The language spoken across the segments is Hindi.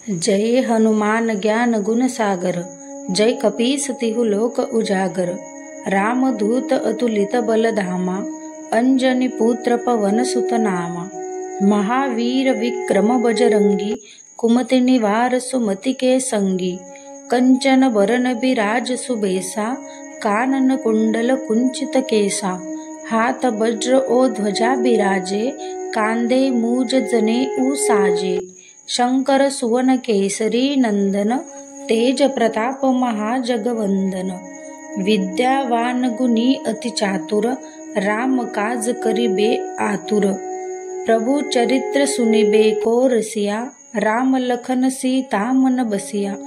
जय हनुमान ज्ञान गुण सागर, जय कपीस तिहु लोक उजागर। रामदूत अतुलित बल धामा, अंजनी पुत्र पवन सुत नामा। महावीर विक्रम बजरंगी, कुमति निवार सुमति के संगी। कंचन बरन बिराज सुबेसा, कानन कुंडल कुंचित केसा। हाथ वज्र ओ ध्वजा बिराजे, कांधे मूज जनेऊ साजे। शंकर सुवन केसरी नंदन, तेज प्रताप महाजगवंदन। विद्यावान गुणी अति चातुर, राम काज करिबे आतुर। प्रभु चरित्र सुनिबे को रसिया, राम लखन सीता मन बसिया।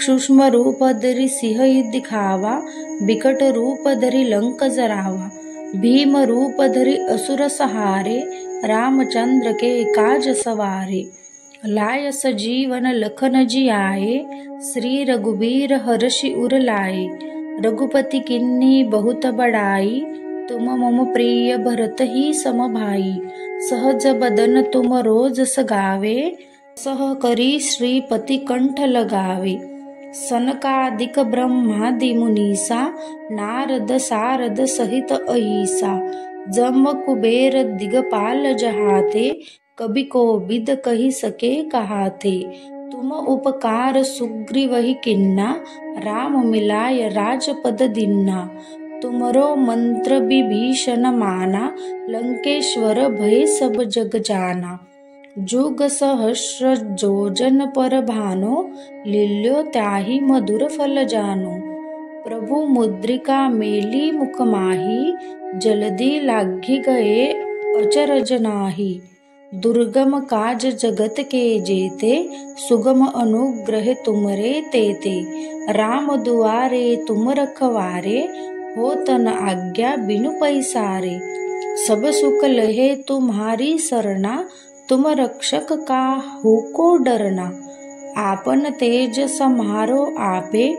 सूक्ष्म रूप धरि सिंह दिखावा, बिकट रूप धरि लंक जरावा। भीम रूप धरि असुर सहारे, रामचंद्र के काज सवारे। लाय सजीवन लखन जियाए, श्री रघुबीर हर्षि उर लाए। रघुपति किन्नी बहुत बड़ाई, तुम मम प्रिय भरत ही सम भाई। सहज बदन तुम रोज सगावे, सह करी श्रीपति कंठ लगावे। सनकादिक ब्रह्मादि मुनीसा, नारद सारद सहित अहिसा। जम कुबेर दिगपाल जहाते, कभी कोबिद कही सके कहाते। तुम उपकार सुग्रीवहि किन्ना, राम मिलाय राजपद दीन्ना। तुमरो मंत्र विभीषण माना, लंकेश्वर भय सब जग जाना। जुग सहस्र जोजन पर भानो, लील्यो त्याहि मधुर फल जानो। प्रभु मुद्रिका मेली मुख माही, जल्दी लागी गए अचरज नाही। दुर्गम काज जगत के जेते, सुगम अनुग्रह तुमरे तेते। राम दुआरे तुम रखवारे, हो तन आज्ञा बिनु पैसारे। सब सुख लहे तुम्हारी सरना, तुम रक्षक काहू को डरना। आपन तेज सम्हारो आपे,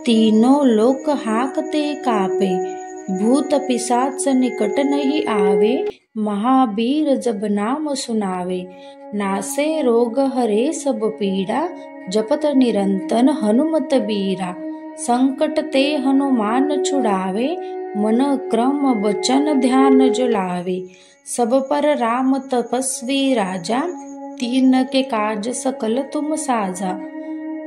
तीनों लोक हाकते कापे। भूत पिशाच निकट नहीं आवे, महावीर जब नाम सुनावे। नासे रोग हरे सब पीड़ा, जपत निरंतर हनुमत बीरा। संकट ते हनुमान छुड़ावे, मन क्रम वचन ध्यान जो लावे। सब पर राम तपस्वी राजा, तीन के काज सकल तुम साजा।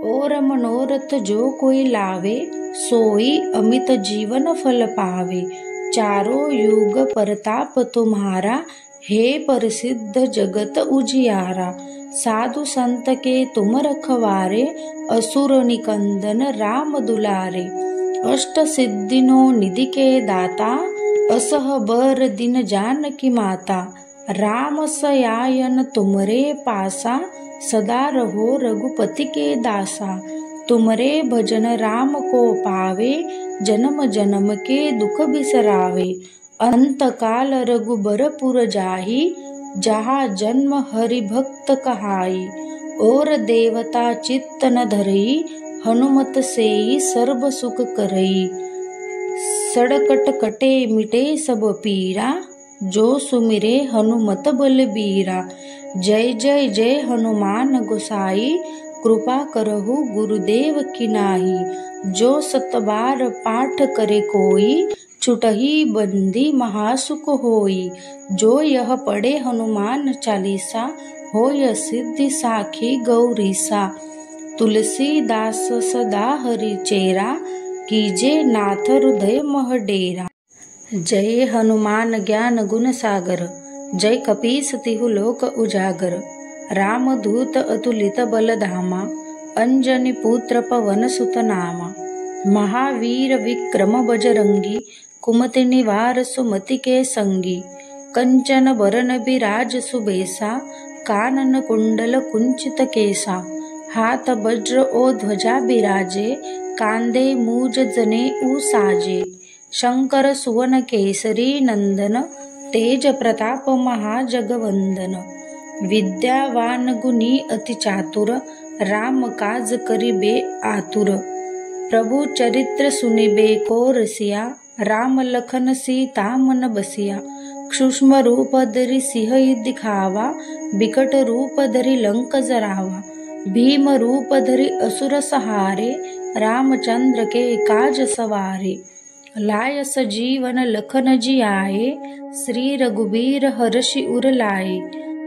और मनोरथ जो कोई लावे, सोई अमित जीवन फल पावे। चारों युग परताप तुम्हारा, हे प्रसिद्ध जगत उजियारा। साधु संत के तुम रखवारे, असुर निकंदन राम दुलारे। अष्ट सिद्धिनो निधि के दाता, असह बर दिन जानकी माता। राम सयायन तुमरे पासा, सदा रहो रघुपति के दासा। तुमरे भजन राम को पावे, जन्म जन्म के दुख बिसरावे। अंत काल रघुबरपुर जाहि, जहाँ जन्म हरि भक्त कहाई। और देवता चित्त न धरई, हनुमत सेई सर्व सुख करई। सड़कट कटे मिटे सब पीरा, जो सुमिरे हनुमत बलबीरा। जय जय जय हनुमान गोसाई, कृपा करहु गुरुदेव की नाहि। जो सत बार पाठ करे कोई, छुटहि बंदी महासुख होई। जो यह पढ़े हनुमान चालीसा, होय सिद्धि साखी गौरीसा। तुलसीदास सदा हरि चेरा, कीजे नाथ हृदय मह डेरा। जय हनुमान ज्ञान गुण सागर, जय कपीस तिहु लोक उजागर। रामदूत अतुलित बल धामा, अंजनी पुत्र पवन सुत नामा। महावीर विक्रम बजरंगी, कुमति निवार सुमति के संगी। कंचन बरन बिराज सुबेसा, कानन कुंडल कुंचित केसा। हाथ वज्र ओ ध्वजा बिराजे, कांधे मूज जनेऊ साजे। शंकर सुवन केसरी नंदन, तेज प्रताप महाजगवंदन। विद्यावान गुणी अति चातुर, राम काज करिबे आतुर। प्रभु चरित्र सुनिबे को रसिया, राम लखन सीता मन बसिया। सूक्ष्म रूप धरि सिंह दिखावा, बिकट रूप धरि लंक जरावा। भीम रूप धरि असुर सहारे, रामचंद्र के काज सवारे। लायस जीवन लखन जियाए, श्री रघुबीर हर्षि उर लाए।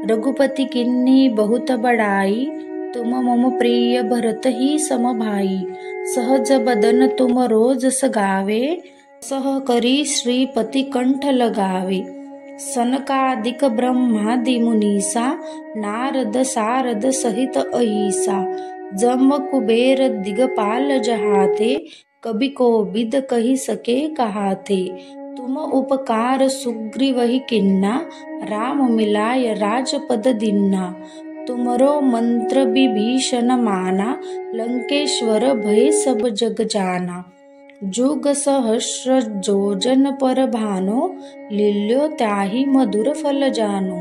रघुपति किन्नी बहुत बड़ाई, तुम मम प्रिय भरत ही सम भाई। सहज बदन तुम रोज सगावे, सह करी श्रीपति कंठ लगावे। सनकादिक ब्रह्मादि मुनीसा, नारद सारद सहित अहिसा। जम कुबेर दिगपाल जहाते, कबि कोबिद कहि सके कहाते। तुम उपकार सुग्रीवहि किन्ना, राम मिलाय राजपद दीन्ना। तुमरो मंत्र विभीषण माना, लंकेश्वर भय सब जग जाना। जुग सहस्र जोजन पर भानो, लील्यो त्याहि मधुर फल जानो।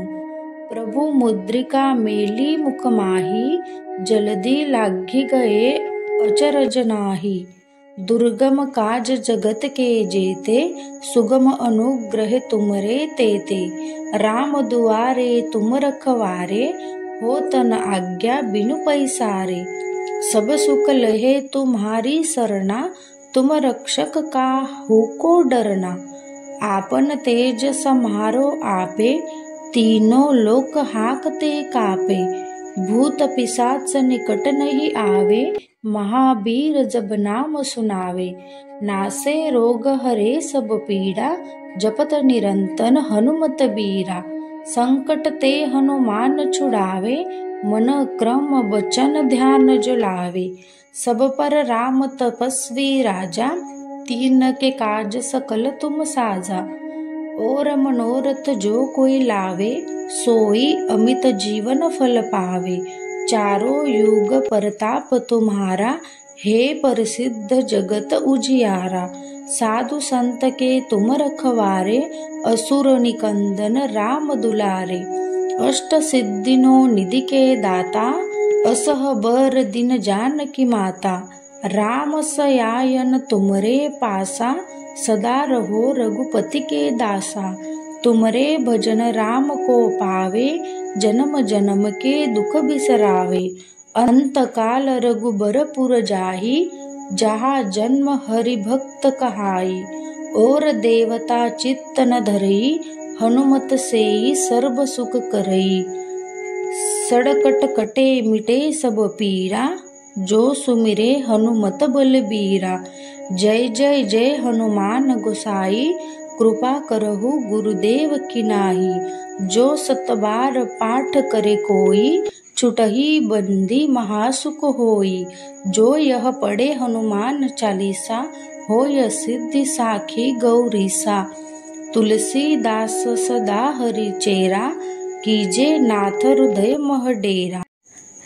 प्रभु मुद्रिका मेली मुख माही, जल्दी लागी गए अचरज नाही। दुर्गम काज जगत के जेते, सुगम अनुग्रह तुमरे तेते। राम दुआरे तुम रखवारे, हो तन आज्ञा बिनु पैसारे। सब सुख लहे तुम्हारी सरना, तुम रक्षक काहू को डरना। आपन तेज सम्हारो आपे, तीनों लोक हाकते कापे। भूत पिशाच निकट नहीं आवे, महावीर जब नाम सुनावे। नासे रोग हरे सब पीड़ा, जपत निरंतर हनुमत बीरा। संकट ते हनुमान छुड़ावे, मन क्रम वचन ध्यान जो लावे। सब पर राम तपस्वी राजा, तीन के काज सकल तुम साजा। और मनोरथ जो कोई लावे, सोई अमित जीवन फल पावे। चारों युग परताप तुम्हारा, हे प्रसिद्ध जगत उजियारा। साधु संत के तुम रखवारे, असुर निकंदन राम दुलारे। अष्ट सिद्धिनो निधि के दाता, असह बर दिन जानकी माता। राम सयायन तुमरे पासा, सदा रहो रघुपति के दासा। तुमरे भजन राम को पावे, जन्म जन्म के दुख बिसरावे। अंत काल रघुबरपुर जाहि, जहाँ जन्म हरि भक्त कहाई। और देवता चित्त न धरई, हनुमत सेई सर्व सुख करई। सड़कट कटे मिटे सब पीरा, जो सुमिरे हनुमत बलबीरा। जय जय जय हनुमान गोसाई, कृपा करहु गुरुदेव की नाहि। जो सतबार पाठ करे कोई, छुटहि बंदी महासुख होई। जो यह पढ़े हनुमान चालीसा, होय सिद्धि साखी गौरीसा। तुलसीदास सदा हरि चेरा, कीजे नाथ हृदय मह डेरा।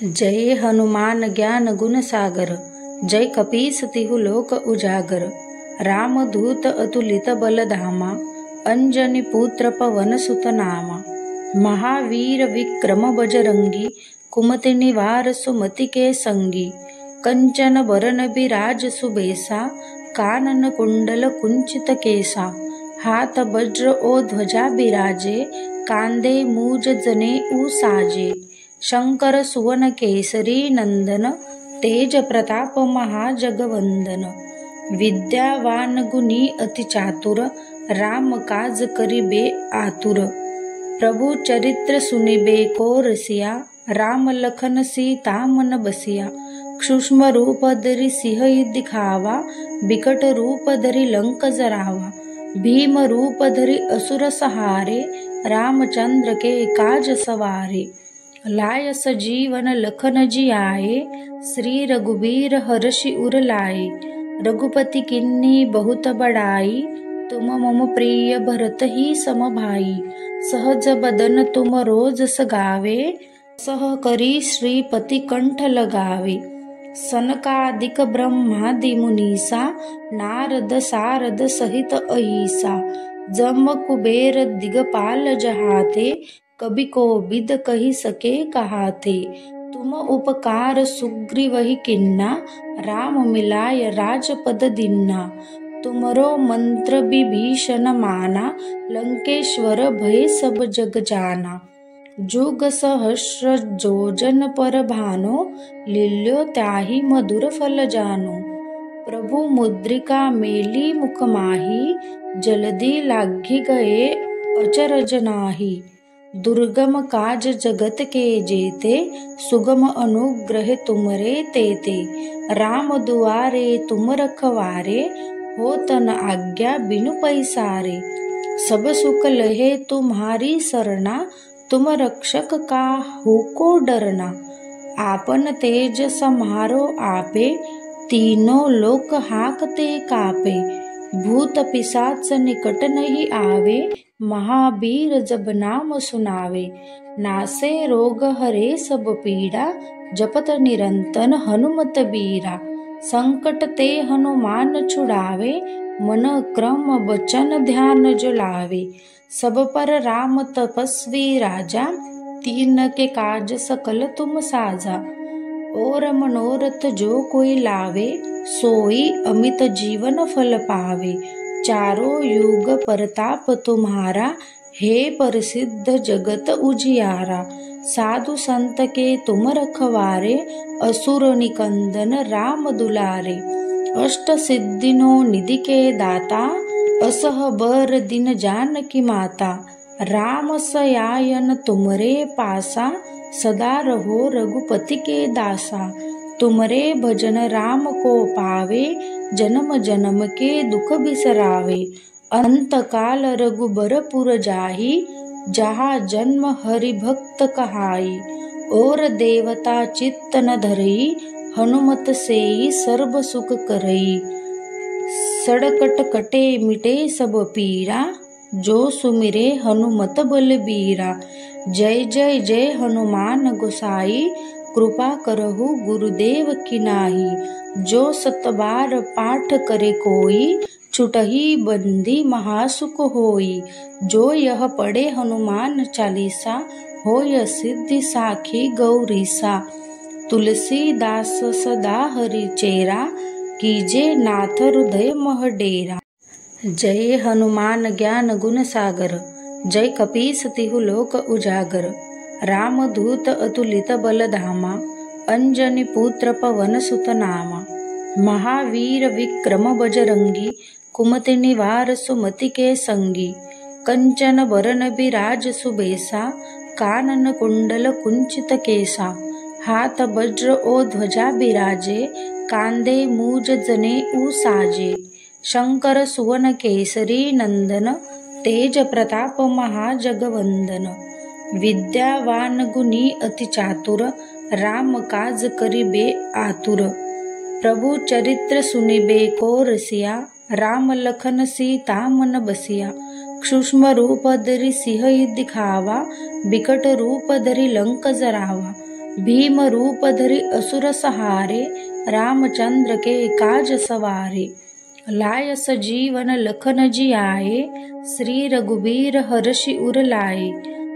जय हनुमान ज्ञान गुण सागर, जय कपीस तिहु लोक उजागर। रामदूत अतुलित बल धामा, अंजनी पुत्र पवन सुत नामा। महावीर विक्रम बजरंगी, कुमति निवार सुमति के संगी। कंचन बरन बिराज सुबेसा, कानन कुंडल कुंचित केसा। हाथ वज्र ओ ध्वजा बिराजे, कांधे मूज जने साजे। शंकर सुवन केसरी नंदन, तेज प्रताप महाजगवंदन। विद्यावान गुणी अति चातुर, राम काज करिबे आतुर। प्रभु चरित्र सुनिबे को रसिया, राम लखन सीता मन बसिया। सूक्ष्म रूप धरि सिंह दिखावा, बिकट रूप धरि लंक जरावा। भीम रूप धरि असुर सहारे, रामचंद्र के काज सवारे। लायस जीवन लखन जियाए, श्री रघुबीर हर्षि उर लाए। रघुपति किन्नी बहुत बड़ाई, तुम मम प्रिय भरत ही सम भाई। सहज बदन तुम रोज सगावे, सह करी श्रीपति कंठ लगावे। सनकादिक ब्रह्मादि मुनीसा, नारद सारद सहित अहिसा। जम कुबेर दिगपाल जहाते, कबि कोबिद कहि सके कहाते। तुम उपकार सुग्रीवहि किन्ना, राम मिलाय राजपद दीन्ना। तुमरो मंत्र विभीषण माना, लंकेश्वर भय सब जग जाना। जुग सहस्र जोजन पर भानो, लील्यो त्याही मधुर फल जानो। प्रभु मुद्रिका मेली मुख माही, जल्दी लागी गए अचरज नाही। दुर्गम काज जगत के जेते, सुगम अनुग्रह तुमरे तेते। राम दुआरे तुम रखवारे, हो तन आज्ञा बिनु पैसारे। सब सुख लहे तुम्हारी सरना, तुम रक्षक काहू को डरना। आपन तेज सम्हारो आपे, तीनों लोक हाकते कापे। भूत पिशाच निकट नहीं आवे, महावीर जब नाम सुनावे। नासे रोग हरे सब पीड़ा, जपत निरंतर हनुमत बीरा। संकट ते हनुमान छुड़ावे, मन क्रम वचन ध्यान जो लावे। सब पर राम तपस्वी राजा, तीन के काज सकल तुम साजा। और मनोरथ जो कोई लावे, सोई अमित जीवन फल पावे। चारों युग परताप तुम्हारा, हे प्रसिद्ध जगत उजियारा। साधु संत के तुम रखवारे, असुर निकंदन राम दुलारे। अष्ट सिद्धिनो निधि के दाता, असह बर दिन जानकी माता। राम सयायन तुमरे पासा, सदा रहो रघुपति के दासा। तुमरे भजन राम को पावे, जन्म जन्म के दुख बिसरावे। अंत काल रघुबरपुर जाहि, जहाँ जन्म हरि भक्त कहाई। और देवता चित्त न धरई, हनुमत सेई सर्व सुख करई। सड़कट कटे मिटे सब पीरा, जो सुमिरे हनुमत बलबीरा। जय जय जय हनुमान गोसाई, कृपा करहु गुरुदेव की नाहि। जो सत बार पाठ करे कोई, छुटहि बंदी महासुख होई। जो यह पढ़े हनुमान चालीसा, होय सिद्धि साखी गौरीसा। तुलसीदास सदा हरि चेरा, कीजे नाथ हृदय मह डेरा। जय हनुमान ज्ञान गुण सागर, जय कपीस तिहु लोक उजागर। रामदूत अतुलित बल धामा, अंजनी पुत्र पवन सुत नामा। महावीर विक्रम बजरंगी, कुमति निवार सुमति के संगी। कंचन बरन बिराज सुबेसा, कानन कुंडल कुंचित केसा। हाथ वज्र ओ ध्वजा बिराजे, कांधे मूज जनेऊ साजे। शंकर सुवन केसरी नंदन, तेज प्रताप महाजगवंदन। विद्यावान गुणी अति चातुर, राम काज करिबे आतुर। प्रभु चरित्र सुनिबे को रसिया, राम लखन सीता मन बसिया। सूक्ष्म रूप धरि सिंह दिखावा, बिकट रूप धरि लंक जरावा। भीम रूप धरि असुर सहारे, रामचंद्र के काज सवारे। लाय सजीवन लखन जियाए, श्री रघुबीर हर्षि उर लाए।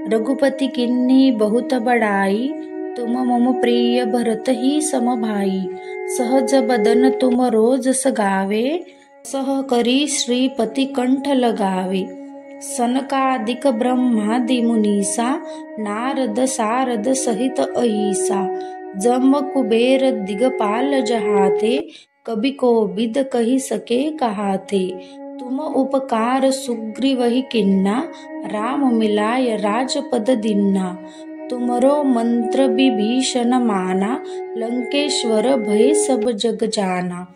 रघुपति किन्नी बहुत बड़ाई, तुम मम प्रिय भरत ही सम भाई। सहज बदन तुम रोज सगावे, सह करी श्रीपति कंठ लगावे। सनकादिक ब्रह्मादि मुनीसा, नारद सारद सहित अहिसा। जम कुबेर दिगपाल जहाते, कभी को बिद कही सके कहाते। तुम उपकार सुग्रीव ही किन्ना, राम मिलाय राजपद दिन्ना। तुमरो मंत्र विभीषण माना, लंकेश्वर भय सब जग जाना।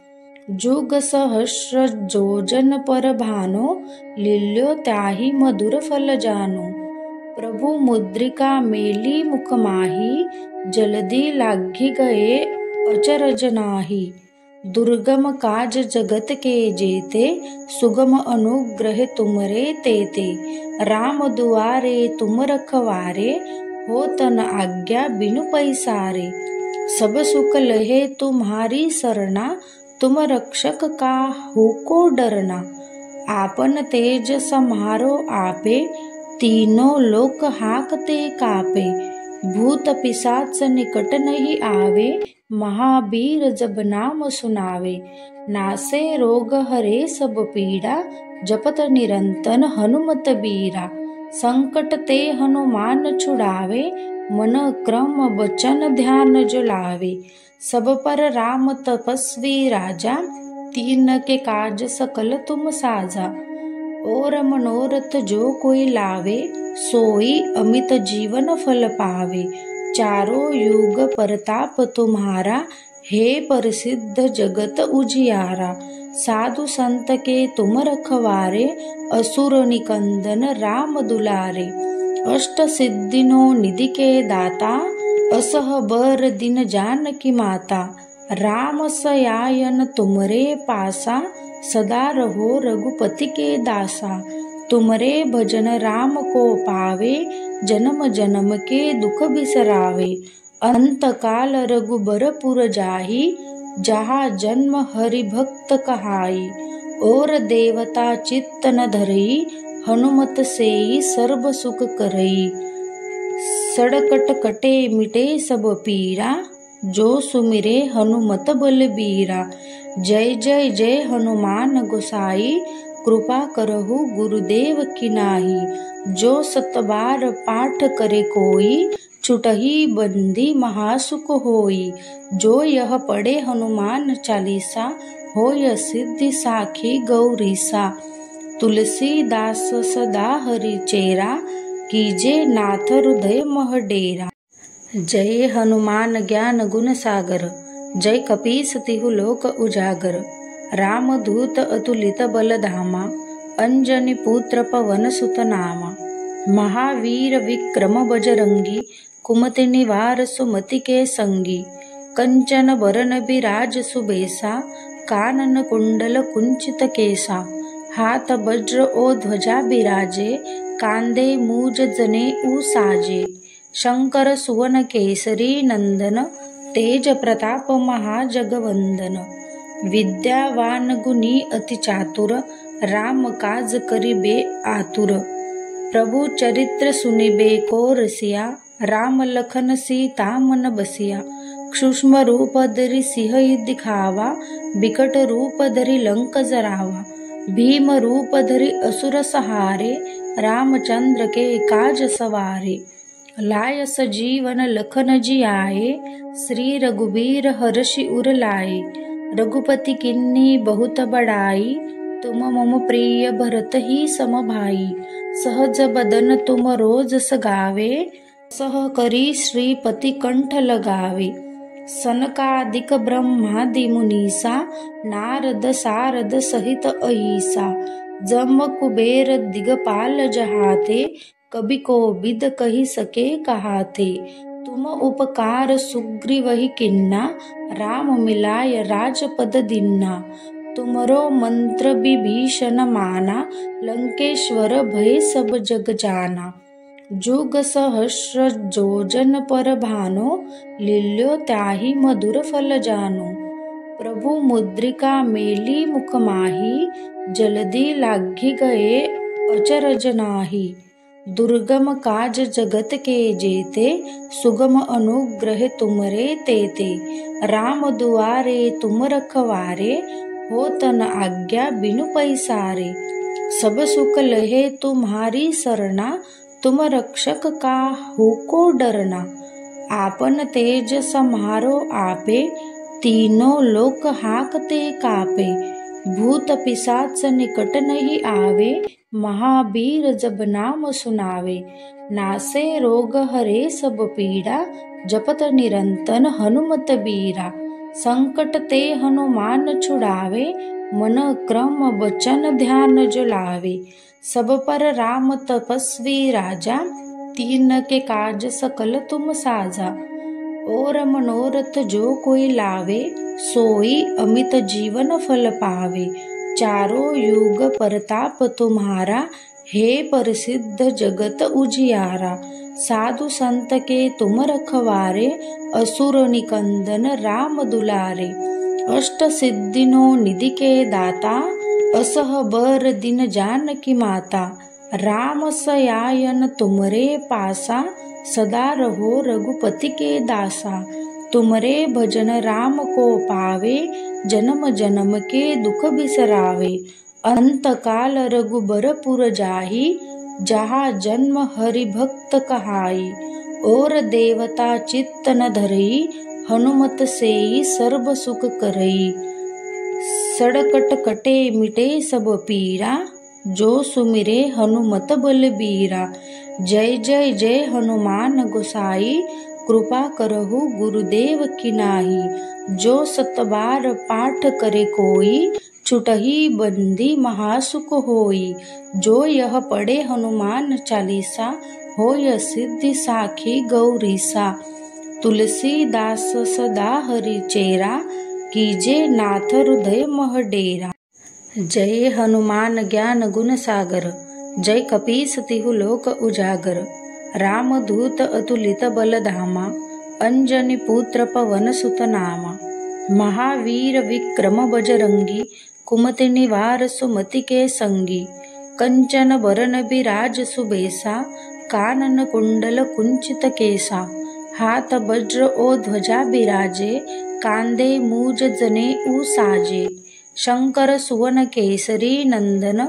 जुग सहस्र जोजन पर भानो, लील्यो त्याही मधुर फल जानो। प्रभु मुद्रिका मेली मुख माही, जल्दी लागी गए अचरज नाही। दुर्गम काज जगत के जेते, सुगम अनुग्रह तुमरे तेते। राम दुआरे तुम रखवारे, हो तन आज्ञा बिनु पैसारे। सब सुख लहे तुम्हारी सरना, तुम रक्षक काहू को डरना। आपन तेज सम्हारो आपे, तीनों लोक हाकते कापे। भूत पिशाच निकट नहीं आवे, महावीर जब नाम सुनावे। नासे रोग हरे सब पीड़ा, जपत निरंतर हनुमत बीरा। संकट ते हनुमान छुड़ावे, मन क्रम बचन ध्यान जो लावे। सब पर राम तपस्वी राजा, तीन के काज सकल तुम साजा। और मनोरथ जो कोई लावे, सोई अमित जीवन फल पावे। चारों युग प्रताप तुम्हारा, हे प्रसिद्ध जगत उजियारा। साधु संत के तुम रखवारे, असुर निकंदन राम दुलारे। अष्ट सिद्धिनो निधि के दाता, असह बर दिन जानकी माता। राम सयायन तुमरे पासा, सदा रहो रघुपति के दासा। तुमरे भजन राम को पावे, जन्म जन्म के दुख बिसरावे। अंत काल रघुबरपुर जाहि, जहाँ जन्म हरि भक्त कहाई। और देवता चित्त न धरई, हनुमत सेई सर्व सुख करई। सड़कट कटे मिटे सब पीरा, जो सुमिरे हनुमत बलबीरा। जय जय जय हनुमान गोसाई, कृपा करहु गुरुदेव की नाहि। जो सत बार पाठ करे कोई, छुटहि बंदी महासुख होई। जो यह पढ़े हनुमान चालीसा, होय सिद्धि साखी गौरीसा। तुलसीदास सदा हरि चेरा, कीजे नाथ हृदय मह डेरा। जय हनुमान ज्ञान गुण सागर, जय कपीस तिहु लोक उजागर। रामदूत अतुलित बल धामा, अंजनी पुत्र पवन सुत नामा। महावीर विक्रम बजरंगी, कुमति निवार सुमति के संगी। कंचन बरन बिराज सुबेसा, कानन कुंडल कुंचित केसा। हाथ वज्र ओ ध्वजा बिराजे, कांधे मूज जनेऊ साजे। शंकर सुवन केसरी नंदन, तेज प्रताप महाजगवंदन। विद्यावान गुणी अति चातुर, राम काज करिबे आतुर। प्रभु चरित्र सुनिबे को रसिया, राम लखन सीता मन बसिया। सूक्ष्म रूप धरि सिंह दिखावा, बिकट रूप धरि लंक जरावा। भीम रूप धरि असुर सहारे, रामचंद्र के काज सवारे। लाय सजीवन लखन जियाए, श्री रघुबीर हर्षि उर लाए। रघुपति किन्नी बहुत बड़ाई, तुम मम प्रिय भरत ही सम भाई। सहज बदन तुम रोज सगावे, सह करी श्रीपति कंठ लगावे। सनकादिक ब्रह्मादि मुनीसा, नारद सारद सहित अहिसा। जम कुबेर दिगपाल जहाते, कभी कोबिद कही सके कहाते। तुम उपकार सुग्रीवहि किन्ना, राम मिलाय राजपद दीन्ना। तुमरो मंत्र विभीषण माना, लंकेश्वर भय सब जग जाना। जुग सहस्र जोजन पर भानो, लील्यो त्याहि मधुर फल जानो। प्रभु मुद्रिका मेली मुख माही, जल्दी लागी गए अचरज नाही। दुर्गम काज जगत के जेते, सुगम अनुग्रह तुमरे तेते। राम दुआरे तुम रखवारे, हो तन आज्ञा बिनु पैसारे। सब सुख लहे तुम्हारी सरना, तुम रक्षक काहू को डरना। आपन तेज सम्हारो आपे, तीनों लोक हाकते कापे। भूत पिशाच निकट नहीं आवे, महावीर जब नाम सुनावे। नासे रोग हरे सब पीड़ा, जपत निरंतर हनुमत बीरा। संकट ते हनुमान छुड़ावे, मन क्रम वचन ध्यान जो लावे। सब पर राम तपस्वी राजा, तीन के काज सकल तुम साजा। और मनोरथ जो कोई लावे, सोई अमित जीवन फल पावे। चारों युग प्रताप तुम्हारा, हे प्रसिद्ध जगत उजियारा। साधु संत के तुम रखवारे, असुर निकंदन राम दुलारे। अष्ट सिद्धिनो निधि के दाता, असह बर दिन जानकी माता। राम सयायन तुमरे पासा, सदा रहो रघुपति के दासा। तुमरे भजन राम को पावे, जन्म जन्म के दुख बिसरावे। अंत काल रघुबरपुर जाहि, जहाँ जन्म हरि भक्त कहाई। और देवता चित्त न धरई, हनुमत सेई सर्ब सुख करई। सड़कट कटे मिटे सब पीरा, जो सुमिरे हनुमत बलबीरा। जय जय जय हनुमान गोसाई, कृपा करहु गुरुदेव की नाही। जो सत बार पाठ करे कोई, छुटही बंदी महासुख होई। जो यह पढ़े हनुमान चालीसा, होय सिद्धि साखी गौरीसा। तुलसीदास सदा हरि चेरा, कीजे नाथ हृदय मह डेरा। जय हनुमान ज्ञान गुण सागर, जय कपीस तिहु लोक उजागर। रामदूत अतुलित बल धामा, अंजनी पुत्र पवन सुत नामा। महावीर विक्रम बजरंगी, कुमति निवार सुमति के संगी। कंचन बरन बिराज सुबेसा, कानन कुंडल कुंचित केसा। हाथ वज्र ओ ध्वजा बिराजे, कांधे मूज जनेऊ साजे। शंकर सुवन केसरी नंदन,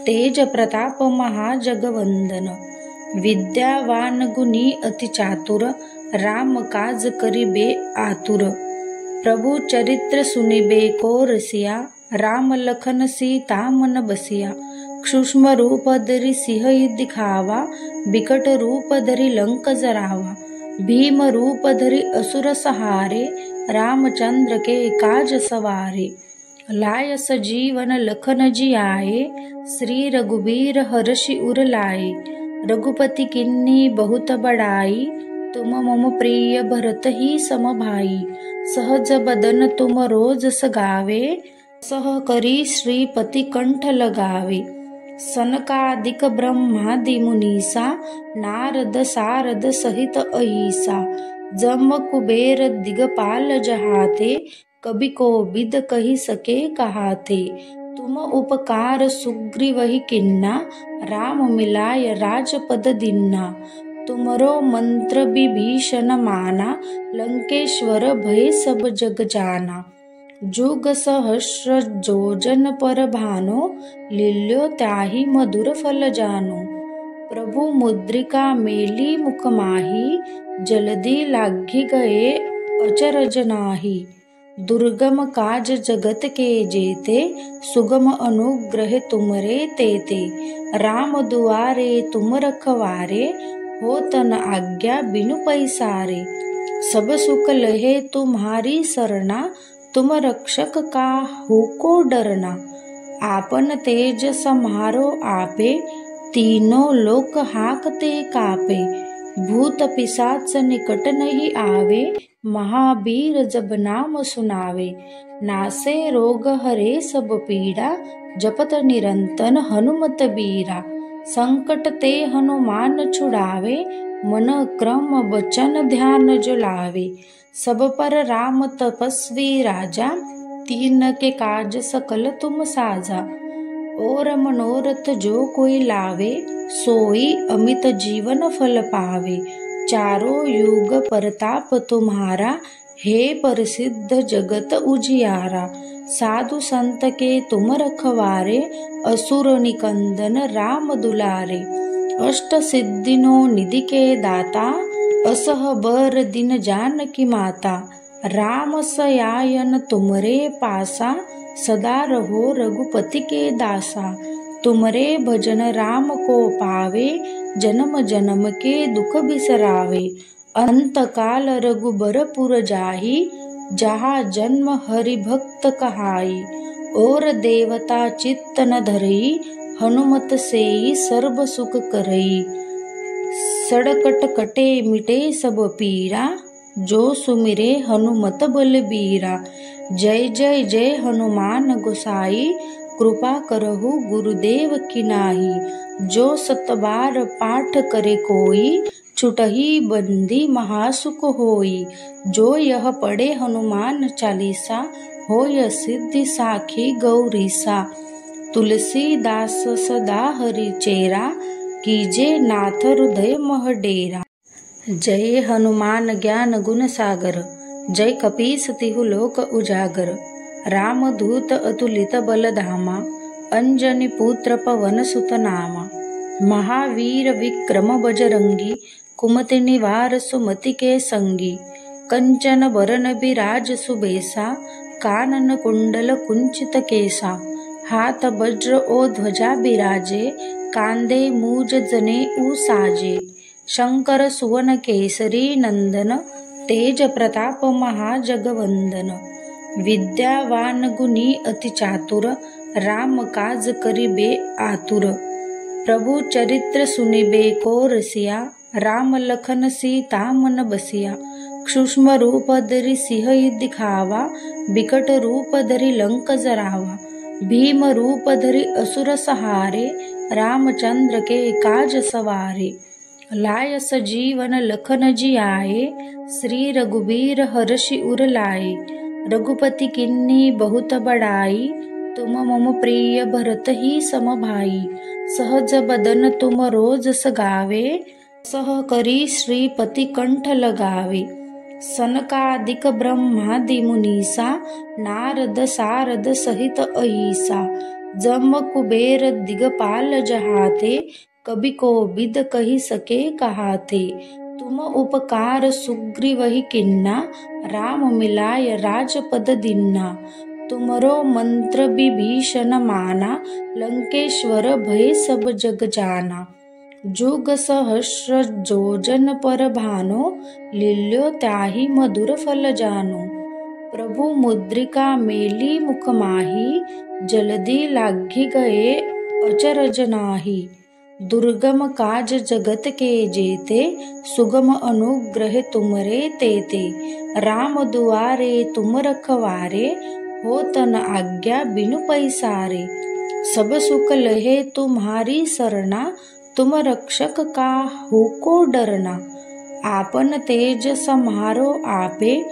तेज प्रताप महाजगवंदन। विद्यावान गुणी अति चातुर, राम काज करिबे आतुर। प्रभु चरित्र सुनिबे को रसिया, राम लखन सीता मन बसिया। सूक्ष्म रूप धरि सिंह दिखावा, बिकट रूप धरि लंक जरावा। भीम रूप धरि असुर सहारे, रामचंद्र के काज सवारे। लाय सजीवन लखन जियाए, श्री रघुबीर हर्षि उर लाए। रघुपति किन्नी बहुत बड़ाई, तुम मम प्रिय भरत ही सम भाई। सहज बदन तुम रोज सगावे, सह करी श्रीपति कंठ लगावे। सनकादिक ब्रह्मादि मुनीसा, नारद सारद सहित अहिसा। जम कुबेर दिगपाल जहाते, कभी कोबिद कही सके कहाते। तुम उपकार सुग्रीवहि किन्ना, राम मिलाय राजपद दीन्ना। तुमरो मंत्र विभीषण माना, लंकेश्वर भय सब जग जाना। जुग सहस्र जोजन पर भानो, लील्यो त्याहि मधुर फल जानो। प्रभु मुद्रिका मेली मुख माही, जल्दी लागी गए अचरज नाही। दुर्गम काज जगत के जेते, सुगम अनुग्रह तुमरे तेते। राम दुआरे तुम रखवारे, हो तन आज्ञा बिनु पैसारे। सब सुख लहे तुम्हारी सरना, तुम रक्षक काहू को डरना। आपन तेज सम्हारो आपे, तीनों लोक हाकते कापे। भूत पिशाच निकट नहीं आवे, महावीर जब नाम सुनावे। नासे रोग हरे सब पीड़ा, जपत निरंतर हनुमत बीरा। संकट ते हनुमान छुड़ावे, मन क्रम वचन ध्यान जो लावे। सब पर राम तपस्वी राजा, तीन के काज सकल तुम साजा। और मनोरथ जो कोई लावे, सोई अमित जीवन फल पावे। चारों युग परताप तुम्हारा, हे प्रसिद्ध जगत उजियारा। साधु संत के तुम रखवारे, असुर निकंदन राम दुलारे। अष्ट सिद्धिनो निधि के दाता, असह बर दिन जानकी माता। राम सयायन तुमरे पासा, सदा रहो रघुपति के दासा। तुमरे भजन राम को पावे, जन्म जन्म के दुख बिसरावे। अंत काल रघुबरपुर जाहि, जहाँ जन्म हरि भक्त कहाई। और देवता चित्त न धरई, हनुमत सेई सर्ब सुख करई। सड़कट कटे मिटे सब पीरा, जो सुमिरे हनुमत बलबीरा। जय जय जय हनुमान गोसाई, कृपा करहु गुरुदेव की नाही। जो सत बार पाठ करे कोई, छुटही बंदी महासुख होई। जो यह पढ़े हनुमान चालीसा, होय सिद्धि साखी गौरीसा। तुलसीदास सदा हरि चेरा, कीजे नाथ हृदय मह डेरा। जय हनुमान ज्ञान गुण सागर, जय कपीस तिहु लोक उजागर। रामदूत अतुलित बल धामा, अंजनी पुत्र पवन सुत नामा। महावीर विक्रम बजरंगी, कुमति निवार सुमति के संगी। कंचन बरन बिराज सुबेसा, कानन कुंडल कुंचित केसा। हाथ वज्र ओ ध्वजा बिराजे, कांधे मूज जने साजे। शंकर सुवन केसरी नंदन, तेज प्रताप महाजगवंदन। विद्यावान गुणी अति चातुर, राम काज करिबे आतुर। प्रभु चरित्र सुनिबे को रसिया, राम लखन सीता मन बसिया। सूक्ष्म रूप धरि सिंह दिखावा, बिकट रूप धरि लंक जरावा। भीम रूप धरि असुर सहारे, रामचंद्र के काज सवारे। लाय सजीवन लखन जियाए, श्री रघुबीर हर्षि उर लाए। रघुपति किन्नी बहुत बड़ाई, तुम मम प्रिय भरत ही सम भाई। सहज बदन तुम रोज सगावे, सह करी श्रीपति कंठ लगावे। सनकादिक ब्रह्मादि मुनीसा, नारद सारद सहित अहिसा। जम कुबेर दिगपाल जहाते, कबि कोबिद कहि सके कहाते। तुम उपकार सुग्रीवहि किन्ना, राम मिलाय राजपद दीन्ना। तुमरो मंत्र विभीषण माना, लंकेश्वर भय सब जग जाना। जुग सहस्र जोजन पर भानो, लील्यो त्याहि मधुर फल जानो। प्रभु मुद्रिका मेली मुख माही, जल्दी लागी गए अचरज नाही। दुर्गम काज जगत के जेते, सुगम अनुग्रह तुमरे तेते। राम दुआरे तुम रखवारे, हो तन आज्ञा बिनु पैसारे। सब सुख लहे तुम्हारी सरना, तुम रक्षक काहू को डरना। आपन तेज सम्हारो आपे,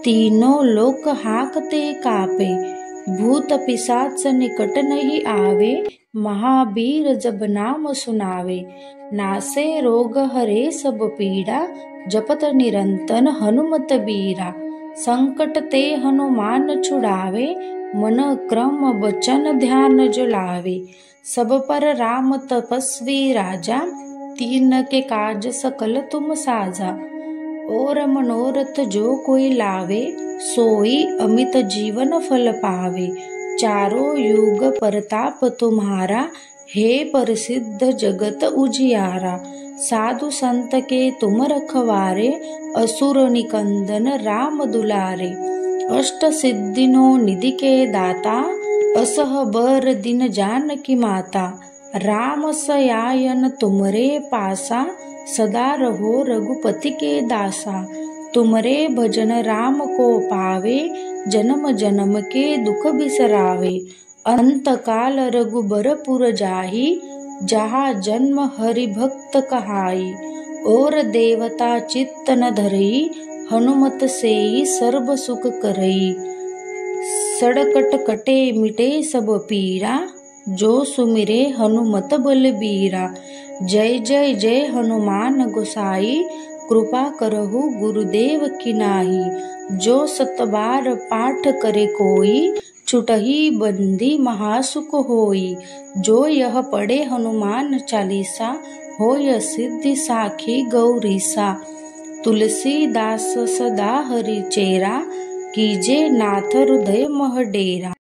तीनों लोक हाकते कापे। भूत पिशाच निकट नहीं आवे, महावीर जब नाम सुनावे। नासे रोग हरे सब पीड़ा, जपत निरंतर हनुमत बीरा। संकट ते हनुमान छुड़ावे, मन क्रम बचन ध्यान जो लावे। सब पर राम तपस्वी राजा, तीन के काज सकल तुम साजा। और मनोरथ जो कोई लावे, सोई अमित जीवन फल पावे। चारों युग परताप तुम्हारा, हे प्रसिद्ध जगत उजियारा। साधु संत के तुम रखवारे, असुर निकंदन राम दुलारे। अष्ट सिद्धिनो निधि के दाता, असह बर दिन जानकी माता। राम सयायन तुमरे पासा, सदा रहो रघुपति के दासा। तुमरे भजन राम को पावे, जन्म जन्म के दुख बिसरावे। अंत काल रघुबरपुर जाहि, जहाँ जन्म हरि भक्त कहाई। और देवता चित्त न धरई, हनुमत सेई सर्व सुख करई। सड़कट कटे मिटे सब पीरा, जो सुमिरे हनुमत बलबीरा। जय जय जय हनुमान गोसाई, कृपा करहु गुरुदेव की नाहि। जो सतबार पाठ करे कोई, छुटहि बंदी महासुख होई। जो यह पढ़े हनुमान चालीसा, होय सिद्धि साखी गौरीसा। तुलसीदास सदा हरि चेरा, कीजे नाथ हृदय मह डेरा।